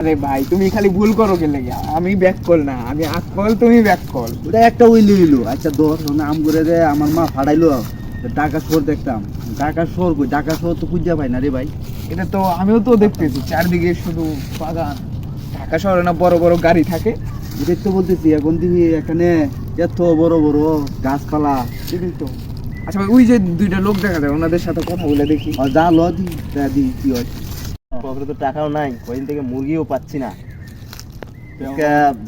আরে ভাই তুমি খালি ভুল করো গেলে আমি ব্যাক কল না, আমি আকল, তুমি ব্যাক কল। ওটা একটা উইলি হইলো। আচ্ছা দোষ আম করে দে আমার মা ফাড়াইলো ঢাকা শহর দেখতাম। ঢাকা শহর কই? ঢাকা শহর তো খুঁজা পাই না রে ভাই। এটা তো আমিও তো দেখতেছি চারদিকে শুধু বাগান। ঢাকা শহরে না বড় বড় গাড়ি থাকে। এটাই তো বলতেছি, এখন দেখি এখানে এত বড় বড় গাছপালা। এটাই তো। আচ্ছা ভাই ওই যে দুইটা লোক দেখা যায়, ওনাদের সাথে কথা বলে দেখি। যা ল দি কি হয়। পকেটে তো টাকাও নাই, কয়দিন থেকে মুরগিও পাচ্ছি না।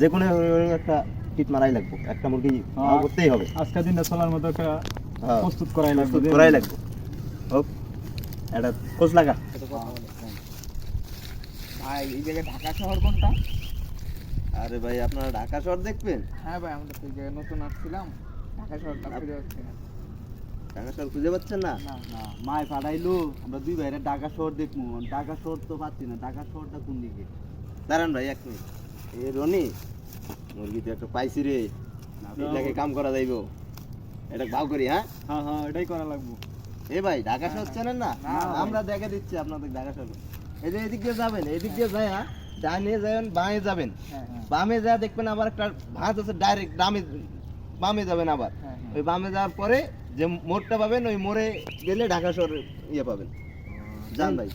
যে কোনো একটা টিট মারাই লাগবে, একটা মুরগি করতেই হবে। আজকে দিনটা চলার মতো একটা প্রস্তুত করাই লাগবে। হোক একটা খোঁজ লাগা। ভাই এই জায়গায় ঢাকা শহর কোনটা? আরে ভাই আপনারা ঢাকা শহর দেখবেন? হ্যাঁ ভাই আমরা তো এই জায়গায় নতুন আসছিলাম, ঢাকা শহরটা খুঁজে পাচ্ছি না। ঢাকা শহর খুঁজে পাচ্ছেন না? না। না মায় পাঠাইলো আমরা দুই ভাইরা ঢাকা শহর দেখবো। ঢাকা শহর তো পাচ্ছি না। ঢাকা শহরটা কোন দিকে? দাঁড়ান ভাই এক মিনিট। এ রনি, মুরগি তো একটা পাইছি রে, এটাকে কাম করা যাইব। এটা ভাও করি। হ্যাঁ হ্যাঁ হ্যাঁ, এটাই করা লাগবে। এ ভাই ঢাকা শহর চেনেন না? না, আমরা দেখে দিচ্ছি আপনাদের ঢাকা শহর। এই যে এদিক দিয়ে যাবেন, এদিক দিয়ে যায়, হ্যাঁ ডানে যাবেন, বামে যাবেন। হ্যাঁ হ্যাঁ বামে যা দেখবেন আবার একটা ভাঁজ আছে, ডাইরেক্ট বামে যাবেন আবার। হ্যাঁ, হ্যাঁ। ওই বামে যাওয়ার পরে যে মোড়টা পাবেন, ওই মোড়ে গেলে ঢাকা শহরের ইয়ে পাবেন। জান ভাই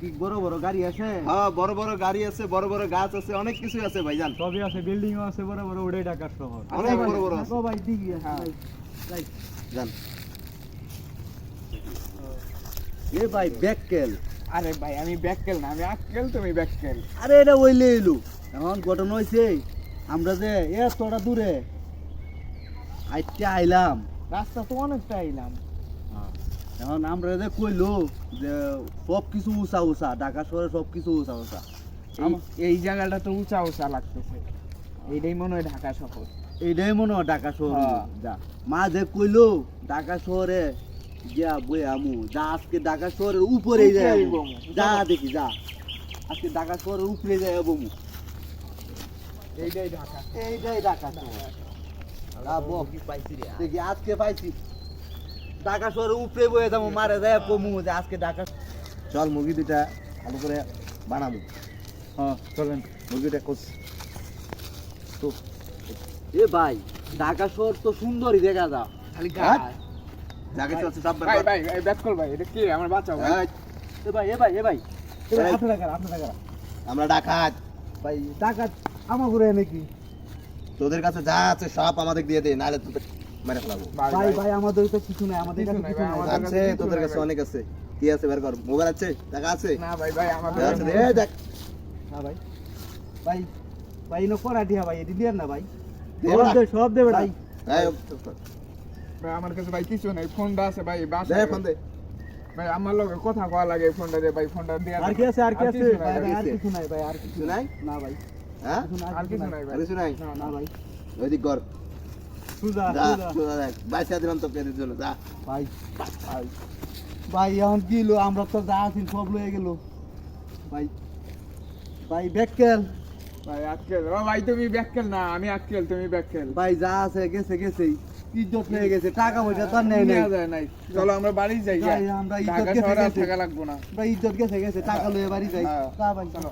কি বড় বড় গাড়ি আছে? হ্যাঁ বড় বড় গাড়ি আছে, বড় বড় গাছ আছে, অনেক কিছু আছে ভাই। জান সবই আছে, বিল্ডিংও আছে বড় বড়, ওটাই ঢাকার শহর। অনেক বড় বড় আছে। ভাই দিঘি হ্যাঁ। জান এ ভাই ব্যাককেল। আরে ভাই আমি ব্যাককেল না, আমি আক্কেল, তুমি ব্যাককেল। আরে এটা ওইলে এলো। এখন ঘটনা হয়েছে আমরা যে এতটা দূরে আইতে আইলাম, রাস্তা তো অনেকটা আইলাম। এখন আমরা যে কইলো যে সব কিছু উঁচা উঁচা, ঢাকা শহরে সব কিছু উঁচা উঁচা। এই জায়গাটা তো উঁচা উঁচা লাগতেছে, এইটাই মনে হয় ঢাকা শহর। এইটাই মনে হয় ঢাকা শহর। হ্যাঁ। যা মা যে কইলো ঢাকা শহরে যা বই আমু, যা আজকে ঢাকা শহরের উপরে উপরেই যায় বমু। যা দেখি যা আজকে ঢাকা শহরের উপরে যায় বমু। এইটাই ঢাকা। এইটাই ঢাকা শহর। দেখি আজকে পাইছি ঢাকা শহরের উপরে বয়ে যাবো, মারে যায় কমু যে আজকে ঢাকা। চল মুরগি দুইটা ভালো করে বানাবো। হ্যাঁ চলেন। মুরগিটা কোচ তো। এ ভাই ঢাকা শহর তো সুন্দরই দেখা যা, খালি হ্যাঁ? গাছ। ঢাকা শহর সব ভাই ভাই ব্যাককল ভাই, এটা কি আমার বাঁচাও ভাই। এ ভাই আমরা ডাকাত ভাই টাকা আমার ঘুরে নাকি? তোদের কাছে যা আছে সব আমাদের দিয়ে দে, নাহলে তোদের মেরে ফেলাবো। ভাই ভাই আমাদের তো কিছু নাই, আমাদের কাছে কিছু নাই কিছু ভাই, নাই। আমাদের আছে কাছে তোদের কিছু কাছে নাই অনেক আছে। কি আছে বের কর। মোবাইল আছে, টাকা আছে? না ভাই ভাই আমার আছে দে, দেখ না ভাই ভাই ভাই নো করা দিয়া ভাই, এটি দিয়েন না ভাই। দে সব না। দে, সব দেবে ভাই। এই, ভাই আমার কাছে ভাই কিছু নাই, ফোনটা আছে ভাই বাসা। দে ফোন দে। ভাই আমার লগে কথা কওয়া লাগে, ফোনটা দে ভাই, ফোনটা দিয়া আর কি আছে? আর কি আছে? কিছু নাই ভাই ভাই। আর কিছু নাই ভাই, আর কিছু কিছু নাই? না ভাই। হ্যাঁ আর কিছু নাই ভাই। আর কিছু নাই? না, না ভাই ওইদিক কর। সুজা যা সুজা সোজা দেখ, বাইসা দিলাম তোকে এদের জন্য। যা ভাই ভাই ভাই এখন কি হলো? আমরা তো যা আছি সব লয়ে গেল ভাই। ভাই ব্যাককেল ভাই আক্কেল। ও ভাই তুমি ব্যাককেল না, আমি আক্কেল, তুমি ব্যাককেল। ভাই যা আছে গেছে গেছেই, ইজ্জত নিয়ে গেছে, টাকা পয়সা তো আর নেই নাই। নেওয়া যায় নাই। চলো আমরা বাড়ি যাই। ভাই, আমরা ইজ্জত ঢাকা গেছে, শহরে আর গেছে। থাকা লাগবো না। ভাই ইজ্জত গেছে গেছে, টাকা লয়ে বাড়ি যাই। হ্যাঁ। যা ভাই চলো।